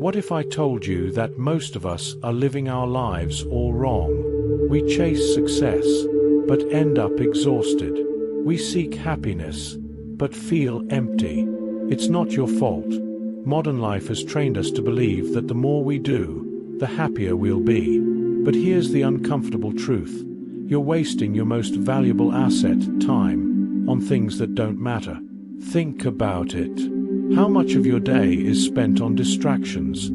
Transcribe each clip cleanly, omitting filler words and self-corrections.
What if I told you that most of us are living our lives all wrong? We chase success, but end up exhausted. We seek happiness, but feel empty. It's not your fault. Modern life has trained us to believe that the more we do, the happier we'll be. But here's the uncomfortable truth. You're wasting your most valuable asset, time, on things that don't matter. Think about it. How much of your day is spent on distractions,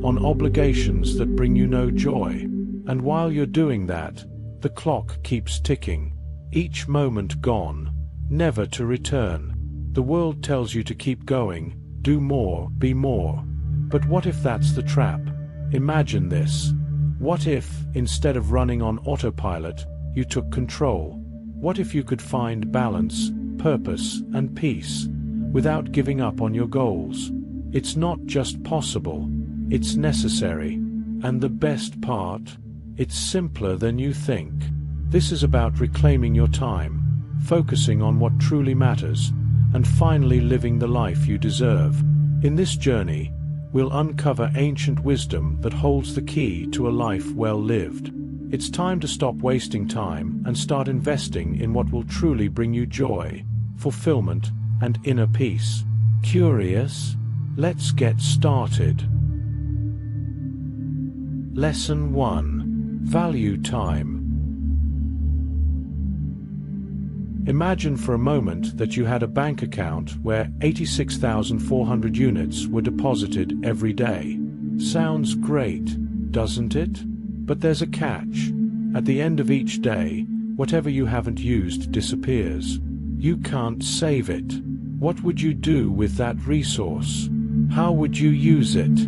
on obligations that bring you no joy? And while you're doing that, the clock keeps ticking. Each moment gone, never to return. The world tells you to keep going, do more, be more. But what if that's the trap? Imagine this. What if, instead of running on autopilot, you took control? What if you could find balance, purpose, and peace, without giving up on your goals? It's not just possible, it's necessary. And the best part? It's simpler than you think. This is about reclaiming your time, focusing on what truly matters, and finally living the life you deserve. In this journey, we'll uncover ancient wisdom that holds the key to a life well lived. It's time to stop wasting time and start investing in what will truly bring you joy, fulfillment, and inner peace. Curious? Let's get started. Lesson 1. Value time. Imagine for a moment that you had a bank account where 86,400 units were deposited every day. Sounds great, doesn't it? But there's a catch. At the end of each day, whatever you haven't used disappears. You can't save it. What would you do with that resource? How would you use it?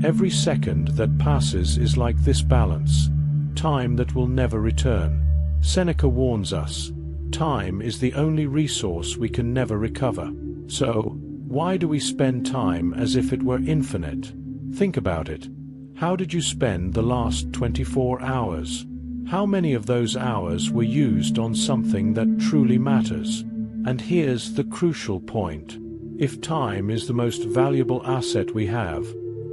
Every second that passes is like this balance, time that will never return. Seneca warns us, time is the only resource we can never recover. So, why do we spend time as if it were infinite? Think about it. How did you spend the last 24 hours? How many of those hours were used on something that truly matters? And here's the crucial point. If time is the most valuable asset we have,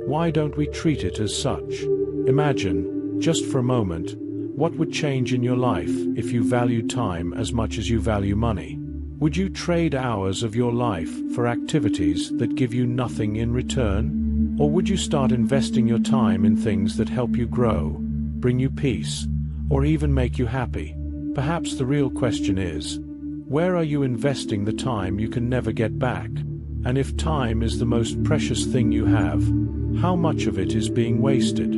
why don't we treat it as such? Imagine, just for a moment, what would change in your life if you valued time as much as you value money? Would you trade hours of your life for activities that give you nothing in return? Or would you start investing your time in things that help you grow, bring you peace, or even make you happy? Perhaps the real question is, where are you investing the time you can never get back? And if time is the most precious thing you have, how much of it is being wasted?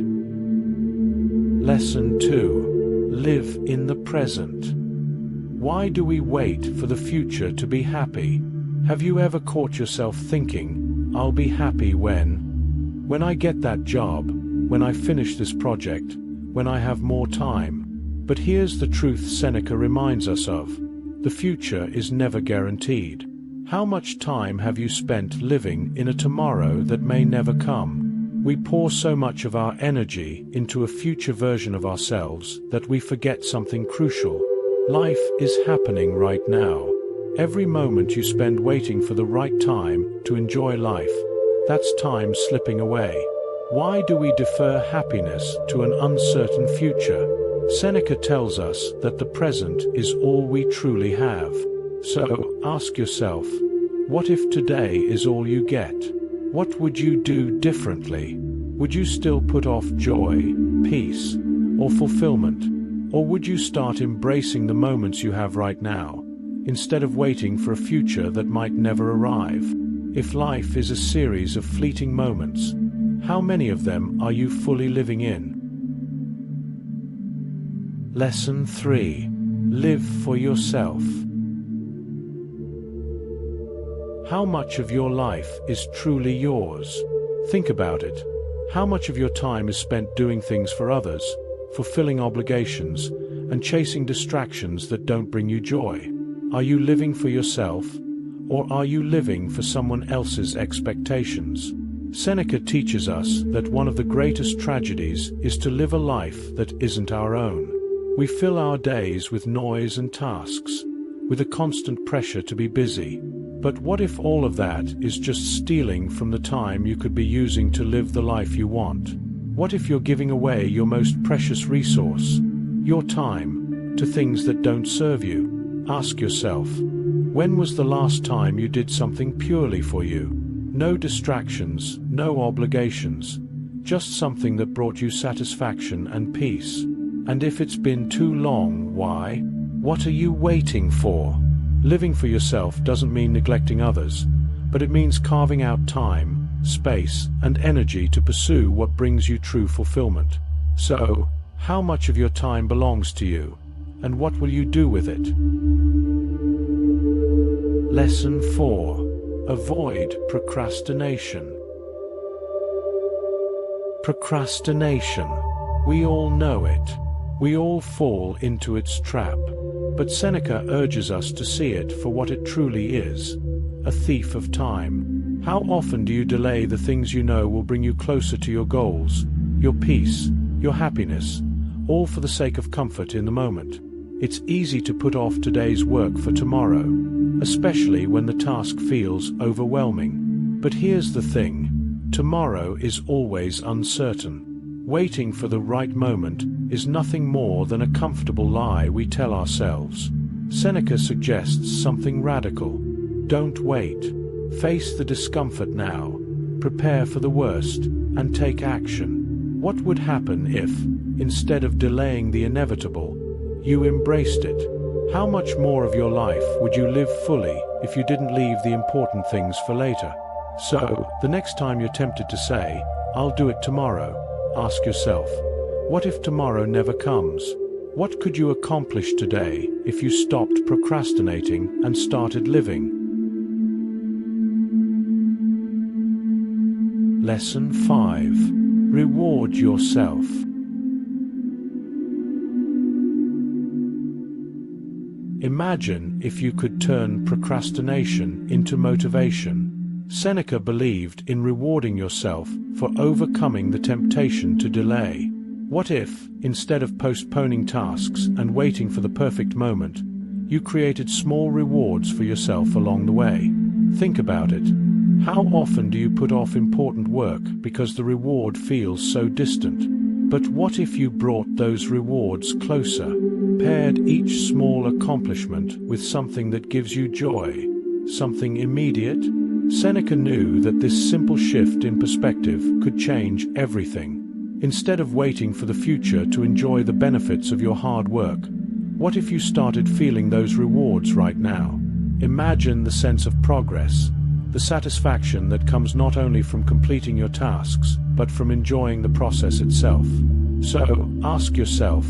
Lesson 2. Live in the present. Why do we wait for the future to be happy? Have you ever caught yourself thinking, I'll be happy when I get that job, when I finish this project, when I have more time? But here's the truth Seneca reminds us of. The future is never guaranteed. How much time have you spent living in a tomorrow that may never come? We pour so much of our energy into a future version of ourselves that we forget something crucial. Life is happening right now. Every moment you spend waiting for the right time to enjoy life, that's time slipping away. Why do we defer happiness to an uncertain future? Seneca tells us that the present is all we truly have. So, ask yourself, what if today is all you get? What would you do differently? Would you still put off joy, peace, or fulfillment? Or would you start embracing the moments you have right now, instead of waiting for a future that might never arrive? If life is a series of fleeting moments, how many of them are you fully living in? Lesson 3. Live for yourself. How much of your life is truly yours? Think about it. How much of your time is spent doing things for others, fulfilling obligations, and chasing distractions that don't bring you joy? Are you living for yourself, or are you living for someone else's expectations? Seneca teaches us that one of the greatest tragedies is to live a life that isn't our own. We fill our days with noise and tasks, with a constant pressure to be busy. But what if all of that is just stealing from the time you could be using to live the life you want? What if you're giving away your most precious resource, your time, to things that don't serve you? Ask yourself, when was the last time you did something purely for you? No distractions, no obligations, just something that brought you satisfaction and peace. And if it's been too long, why? What are you waiting for? Living for yourself doesn't mean neglecting others, but it means carving out time, space, and energy to pursue what brings you true fulfillment. So, how much of your time belongs to you, and what will you do with it? Lesson 4. Avoid procrastination. Procrastination. We all know it. We all fall into its trap. But Seneca urges us to see it for what it truly is, a thief of time. How often do you delay the things you know will bring you closer to your goals, your peace, your happiness, all for the sake of comfort in the moment? It's easy to put off today's work for tomorrow, especially when the task feels overwhelming. But here's the thing, tomorrow is always uncertain. Waiting for the right moment is nothing more than a comfortable lie we tell ourselves. Seneca suggests something radical. Don't wait. Face the discomfort now. Prepare for the worst, and take action. What would happen if, instead of delaying the inevitable, you embraced it? How much more of your life would you live fully if you didn't leave the important things for later? So, the next time you're tempted to say, "I'll do it tomorrow," ask yourself, what if tomorrow never comes? What could you accomplish today if you stopped procrastinating and started living? Lesson 5. Reward yourself. Imagine if you could turn procrastination into motivation. Seneca believed in rewarding yourself for overcoming the temptation to delay. What if, instead of postponing tasks and waiting for the perfect moment, you created small rewards for yourself along the way? Think about it. How often do you put off important work because the reward feels so distant? But what if you brought those rewards closer, paired each small accomplishment with something that gives you joy, something immediate? Seneca knew that this simple shift in perspective could change everything. Instead of waiting for the future to enjoy the benefits of your hard work, what if you started feeling those rewards right now? Imagine the sense of progress, the satisfaction that comes not only from completing your tasks, but from enjoying the process itself. So, ask yourself,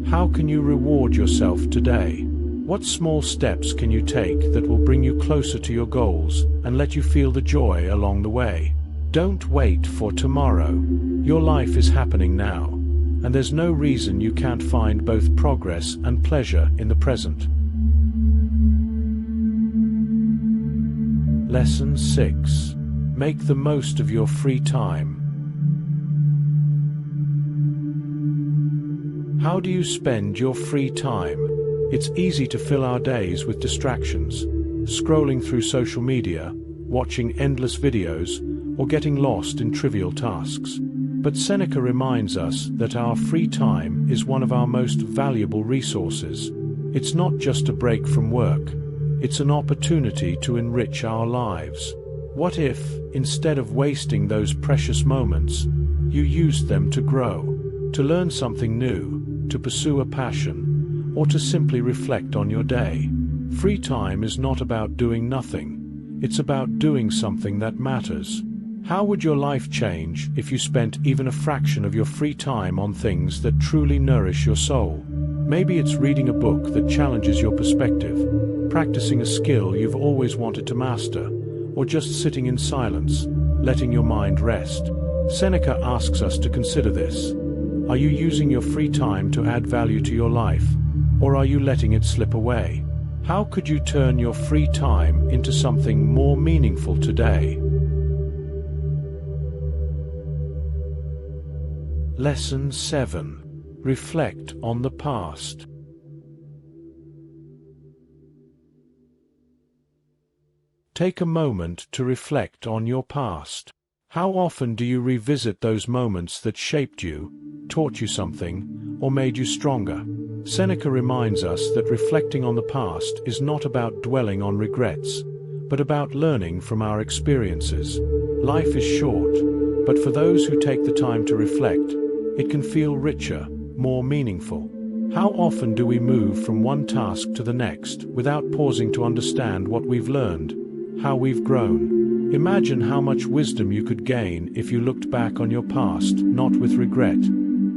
how can you reward yourself today? What small steps can you take that will bring you closer to your goals and let you feel the joy along the way? Don't wait for tomorrow. Your life is happening now, and there's no reason you can't find both progress and pleasure in the present. Lesson 6. Make the most of your free time. How do you spend your free time? It's easy to fill our days with distractions, scrolling through social media, watching endless videos, or getting lost in trivial tasks. But Seneca reminds us that our free time is one of our most valuable resources. It's not just a break from work, it's an opportunity to enrich our lives. What if, instead of wasting those precious moments, you used them to grow, to learn something new, to pursue a passion, or to simply reflect on your day? Free time is not about doing nothing. It's about doing something that matters. How would your life change if you spent even a fraction of your free time on things that truly nourish your soul? Maybe it's reading a book that challenges your perspective, practicing a skill you've always wanted to master, or just sitting in silence, letting your mind rest. Seneca asks us to consider this. Are you using your free time to add value to your life, or are you letting it slip away? How could you turn your free time into something more meaningful today? Lesson 7. Reflect on the past. Take a moment to reflect on your past. How often do you revisit those moments that shaped you, taught you something, or made you stronger? Seneca reminds us that reflecting on the past is not about dwelling on regrets, but about learning from our experiences. Life is short, but for those who take the time to reflect, it can feel richer, more meaningful. How often do we move from one task to the next without pausing to understand what we've learned, how we've grown? Imagine how much wisdom you could gain if you looked back on your past not with regret,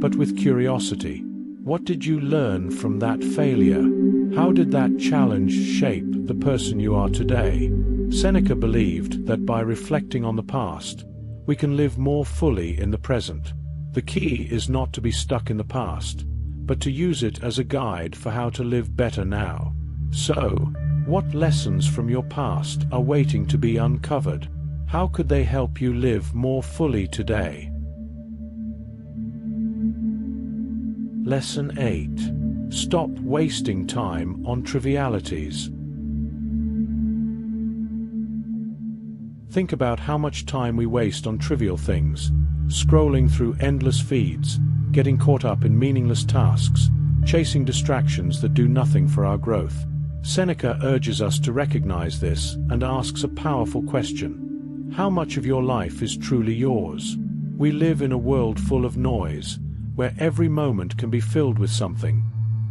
but with curiosity. What did you learn from that failure? How did that challenge shape the person you are today? Seneca believed that by reflecting on the past, we can live more fully in the present. The key is not to be stuck in the past, but to use it as a guide for how to live better now. So, what lessons from your past are waiting to be uncovered? How could they help you live more fully today? Lesson 8. Stop wasting time on trivialities. Think about how much time we waste on trivial things, scrolling through endless feeds, getting caught up in meaningless tasks, chasing distractions that do nothing for our growth. Seneca urges us to recognize this and asks a powerful question. How much of your life is truly yours? We live in a world full of noise, where every moment can be filled with something,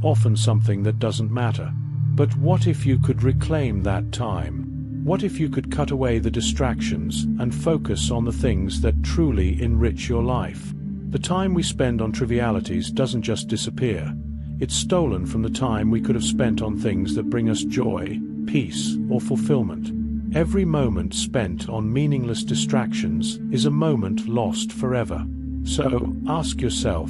often something that doesn't matter. But what if you could reclaim that time? What if you could cut away the distractions and focus on the things that truly enrich your life? The time we spend on trivialities doesn't just disappear. It's stolen from the time we could have spent on things that bring us joy, peace, or fulfillment. Every moment spent on meaningless distractions is a moment lost forever. So, ask yourself,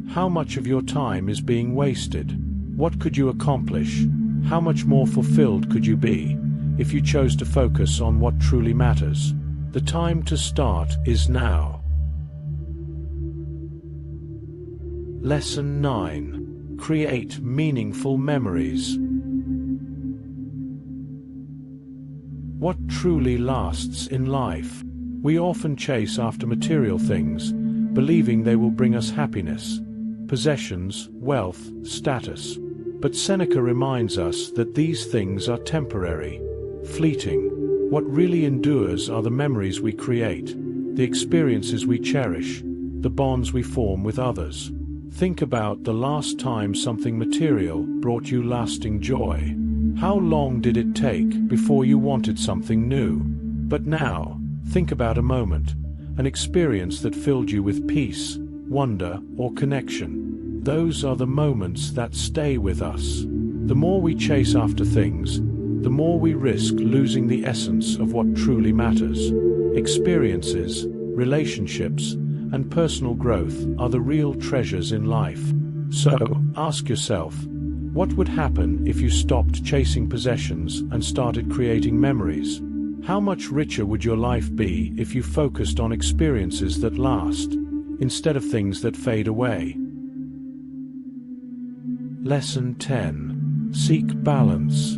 how much of your time is being wasted? What could you accomplish? How much more fulfilled could you be if you chose to focus on what truly matters? The time to start is now. Lesson 9. Create meaningful memories. What truly lasts in life? We often chase after material things, believing they will bring us happiness, possessions, wealth, status. But Seneca reminds us that these things are temporary, fleeting. What really endures are the memories we create, the experiences we cherish, the bonds we form with others. Think about the last time something material brought you lasting joy. How long did it take before you wanted something new? But now, think about a moment, an experience that filled you with peace, wonder, or connection. Those are the moments that stay with us. The more we chase after things, the more we risk losing the essence of what truly matters. Experiences, relationships, and personal growth are the real treasures in life. So, ask yourself, what would happen if you stopped chasing possessions and started creating memories? How much richer would your life be if you focused on experiences that last, instead of things that fade away? Lesson 10. Seek balance.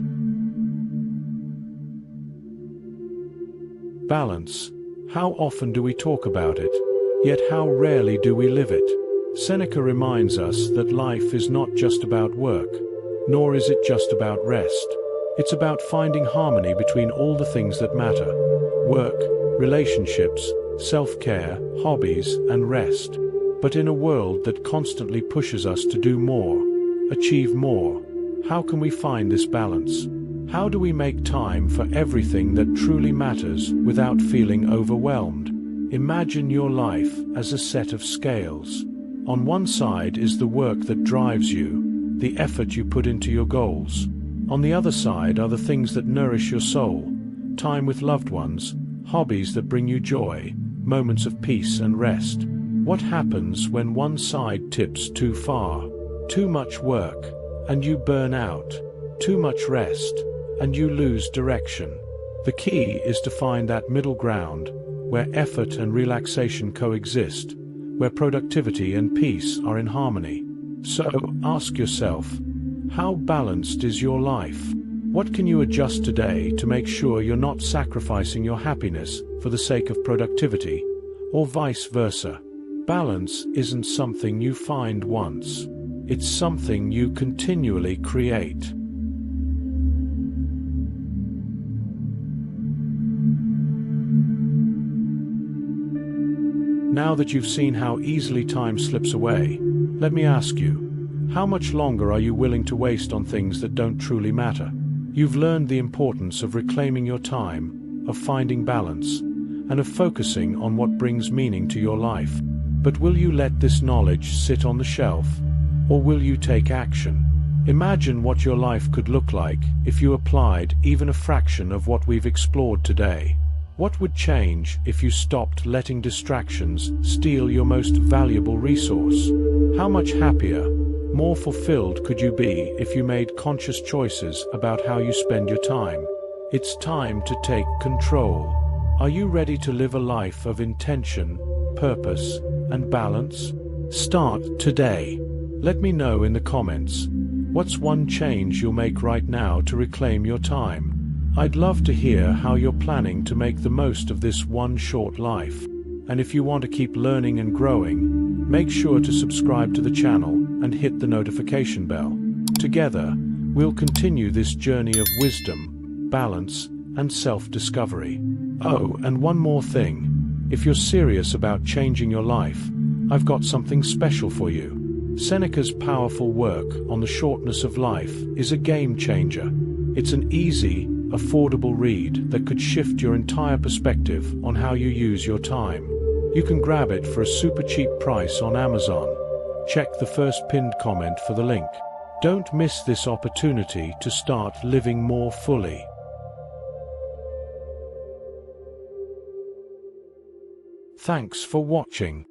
Balance. How often do we talk about it? Yet how rarely do we live it? Seneca reminds us that life is not just about work, nor is it just about rest. It's about finding harmony between all the things that matter: work, relationships, self-care, hobbies, and rest. But in a world that constantly pushes us to do more, achieve more, how can we find this balance? How do we make time for everything that truly matters without feeling overwhelmed? Imagine your life as a set of scales. On one side is the work that drives you, the effort you put into your goals. On the other side are the things that nourish your soul, time with loved ones, hobbies that bring you joy, moments of peace and rest. What happens when one side tips too far? Too much work, and you burn out. Too much rest, and you lose direction. The key is to find that middle ground, where effort and relaxation coexist, where productivity and peace are in harmony. So, ask yourself, how balanced is your life? What can you adjust today to make sure you're not sacrificing your happiness for the sake of productivity, or vice versa? Balance isn't something you find once. It's something you continually create. Now that you've seen how easily time slips away, let me ask you, how much longer are you willing to waste on things that don't truly matter? You've learned the importance of reclaiming your time, of finding balance, and of focusing on what brings meaning to your life. But will you let this knowledge sit on the shelf, or will you take action? Imagine what your life could look like if you applied even a fraction of what we've explored today. What would change if you stopped letting distractions steal your most valuable resource? How much happier, more fulfilled could you be if you made conscious choices about how you spend your time? It's time to take control. Are you ready to live a life of intention, purpose, and balance? Start today. Let me know in the comments. What's one change you'll make right now to reclaim your time? I'd love to hear how you're planning to make the most of this one short life. And if you want to keep learning and growing, make sure to subscribe to the channel and hit the notification bell. Together, we'll continue this journey of wisdom, balance, and self-discovery. Oh, and one more thing. If you're serious about changing your life, I've got something special for you. Seneca's powerful work on the shortness of life is a game changer. It's an easy, affordable read that could shift your entire perspective on how you use your time. You can grab it for a super cheap price on Amazon. Check the first pinned comment for the link. Don't miss this opportunity to start living more fully. Thanks for watching.